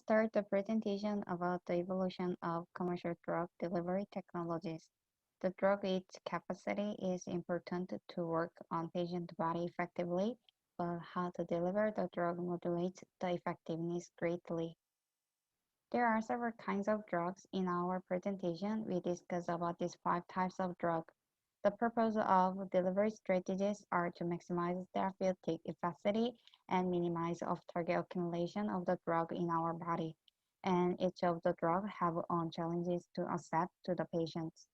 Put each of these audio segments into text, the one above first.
start the presentation about the evolution of commercial drug delivery technologies. The drug its capacity is important to work on patient body effectively, but how to deliver the drug modulates the effectiveness greatly. There are several kinds of drugs. In our presentation, we discuss about these five types of drug. The purpose of delivery strategies are to maximize therapeutic efficacy and minimize off-target accumulation of the drug in our body. And each of the drug have own challenges to accept to the patients.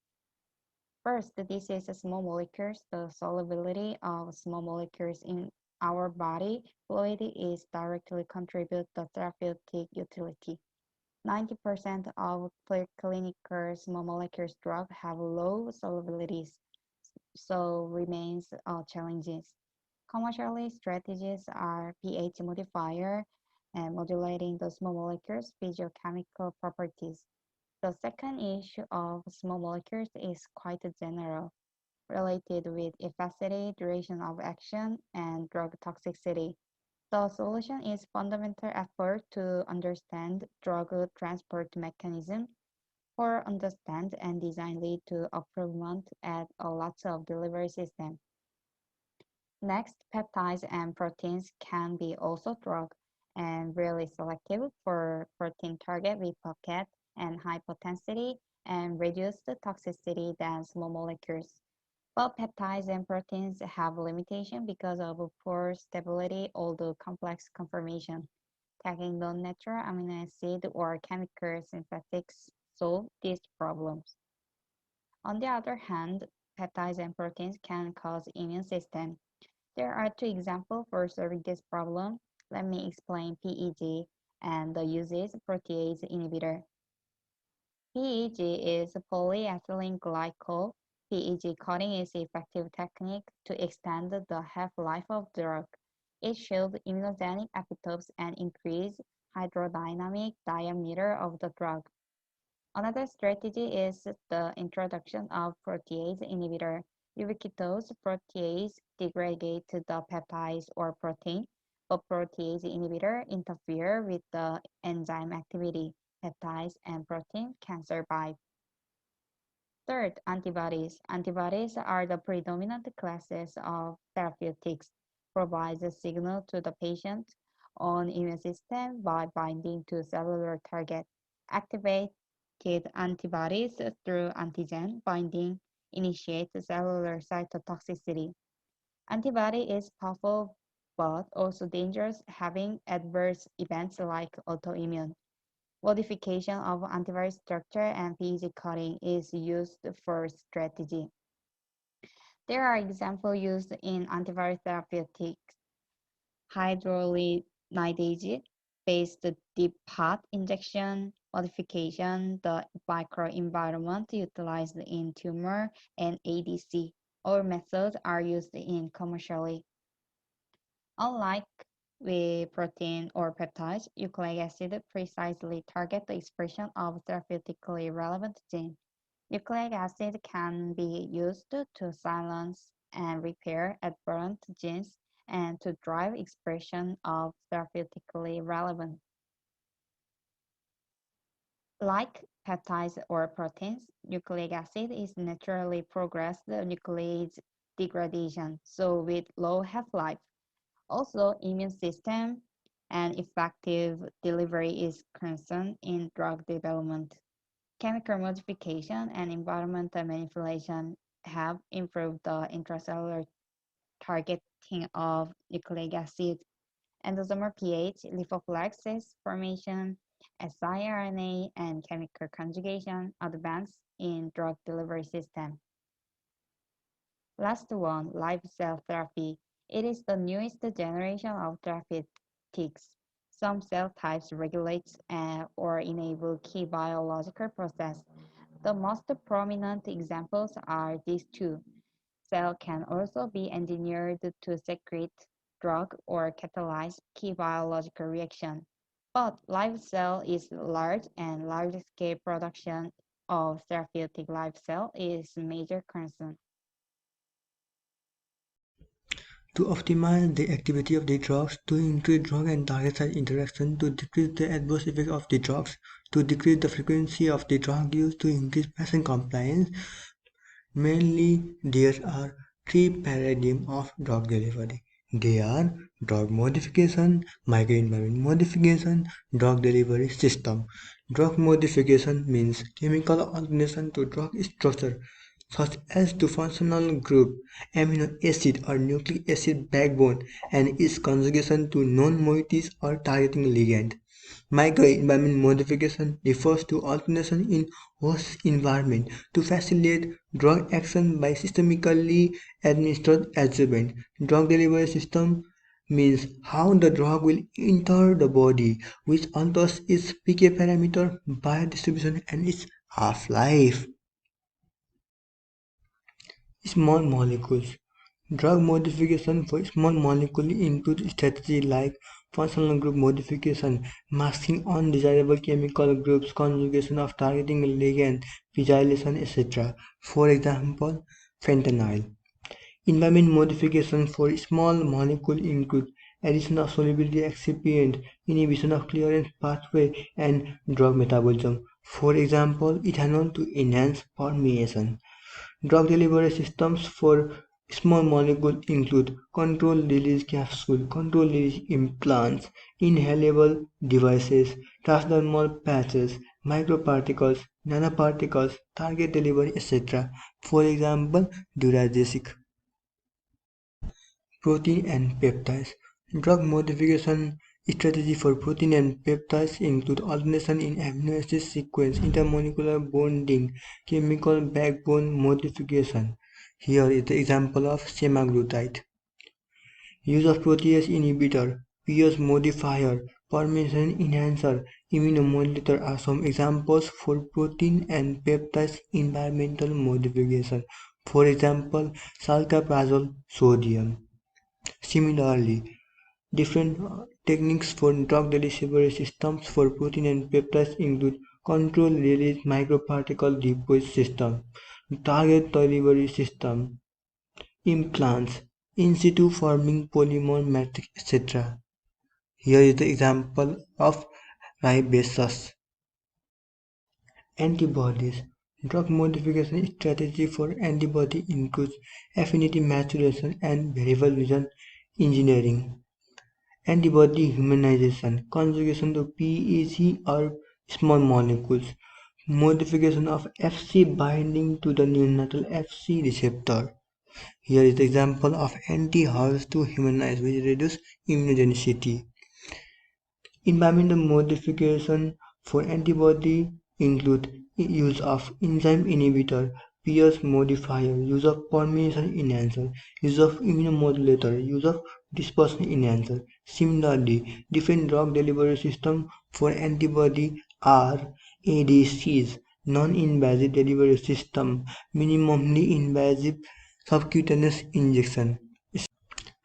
First, this is small molecules. The solubility of small molecules in our body fluid is directly contribute to therapeutic utility. 90% of preclinical small molecules drugs have low solubilities, so remains challenges. Commercially, strategies are pH modifier and modulating the small molecules' physiochemical properties. The second issue of small molecules is quite general, related with efficacy, duration of action, and drug toxicity. The solution is fundamental effort to understand drug transport mechanism for understand and design lead to improvement at a lot of delivery system. Next, peptides and proteins can be also drug and really selective for protein target with pocket and high potency and reduced toxicity than small molecules. But peptides and proteins have limitation because of poor stability although complex conformation. Tagging non-natural amino acid or chemical synthetics solve these problems. On the other hand, peptides and proteins can cause immune system. There are two examples for solving this problem. Let me explain PEG and the uses protease inhibitor. PEG is polyethylene glycol. PEG cutting is an effective technique to extend the half-life of drug. It shields immunogenic epitopes and increase hydrodynamic diameter of the drug. Another strategy is the introduction of protease inhibitor. Ubiquitous protease degrade the peptides or protein, but protease inhibitor interfere with the enzyme activity. Peptides and protein can survive. Third, antibodies. Antibodies are the predominant classes of therapeutics, provides a signal to the patient on immune system by binding to cellular target. Activated antibodies through antigen binding initiate cellular cytotoxicity. Antibody is powerful but also dangerous, having adverse events like autoimmune. Modification of antibody structure and PEG coding is used for strategy. There are examples used in antibody therapeutics, hydrolynidase-based deep pot injection, modification, the microenvironment utilized in tumor, and ADC. All methods are used in commercially. Unlike with protein or peptides, nucleic acid precisely target the expression of therapeutically relevant gene. Nucleic acid can be used to silence and repair aberrant genes and to drive expression of therapeutically relevant. Like peptides or proteins, nucleic acid is naturally progressed nuclease degradation, so with low half-life. Also, immune system and effective delivery is concerned in drug development. Chemical modification and environmental manipulation have improved the intracellular targeting of nucleic acid, endosomal pH, lipoplex formation, siRNA, and chemical conjugation advance in drug delivery system. Last one, live cell therapy. It is the newest generation of therapeutics. Some cell types regulate or enable key biological process. The most prominent examples are these two. Cell can also be engineered to secrete drug or catalyze key biological reaction. But live cell is large and large-scale production of therapeutic live cell is major concern. To optimize the activity of the drugs, to increase drug and target site interaction, to decrease the adverse effect of the drugs, to decrease the frequency of the drug use, to increase patient compliance. Mainly, there are three paradigms of drug delivery. They are drug modification, microenvironment modification, drug delivery system. Drug modification means chemical alternation to drug structure, such as to functional group, amino acid or nucleic acid backbone, and its conjugation to non-moieties or targeting ligand. Microenvironment modification refers to alternation in host environment to facilitate drug action by systemically administered adjuvant. Drug delivery system means how the drug will enter the body, which alters its PK parameter, biodistribution, and its half-life. Small molecules. Drug modification for small molecules include strategies like functional group modification, masking undesirable chemical groups, conjugation of targeting ligand, pegylation, etc. For example, fentanyl. Environment modification for small molecules include addition of solubility excipient, inhibition of clearance pathway, and drug metabolism. For example, ethanol to enhance permeation. Drug delivery systems for small molecules include controlled-release capsule, controlled-release implants, inhalable devices, transdermal patches, microparticles, nanoparticles, target delivery, etc. For example, Duragesic. Protein and peptides. Drug modification strategy for protein and peptides include alternation in amino acid sequence, intermolecular bonding, chemical backbone modification. Here is the example of semaglutide. Use of protease inhibitor, pH modifier, permeation enhancer, immunomodulator are some examples for protein and peptides environmental modification. For example, salcaprazole sodium. Similarly, different techniques for drug delivery systems for protein and peptides include controlled-release microparticle deposit system, target delivery system, implants, in situ forming polymer matrix, etc. Here is the example of ribaceous. Antibodies. Drug modification strategy for antibody includes affinity maturation and variable region engineering. Antibody humanization, conjugation to PEG or small molecules, modification of Fc binding to the neonatal Fc receptor. Here is the example of anti-house to humanize which reduce immunogenicity. Environmental modification for antibody include use of enzyme inhibitor, pH modifier, use of permeation enhancer, use of immunomodulator, use of dispersion enhancer. Similarly, different drug delivery systems for antibody are ADCs, non-invasive delivery system, minimally invasive subcutaneous injection.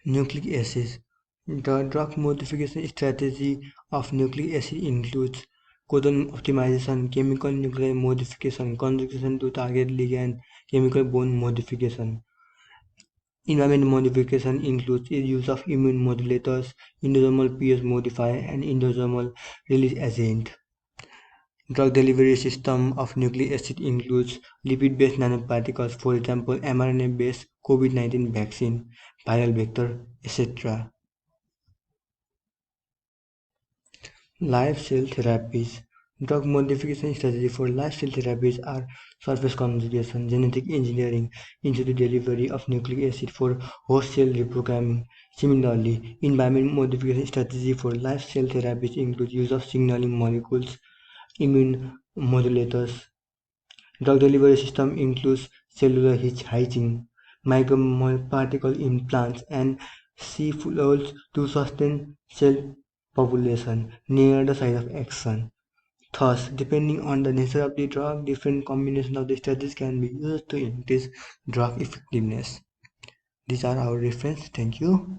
Nucleic acids. The drug modification strategy of nucleic acid includes codon optimization, chemical nuclear modification, conjugation to target ligand, chemical bond modification. Environment modification includes the use of immune modulators, endosomal pH modifier, and endosomal release agent. Drug delivery system of nucleic acid includes lipid-based nanoparticles, for example, mRNA-based COVID-19 vaccine, viral vector, etc. Live cell therapies. Drug modification strategy for live cell therapies are surface conjugation, genetic engineering into the delivery of nucleic acid for host cell reprogramming. Similarly, environment modification strategy for live cell therapies include use of signaling molecules, immune modulators. Drug delivery system includes cellular hygiene, microparticle implants, and C-fuels to sustain cell population near the site of action. Thus, depending on the nature of the drug, different combinations of the strategies can be used to increase drug effectiveness. These are our reference. Thank you.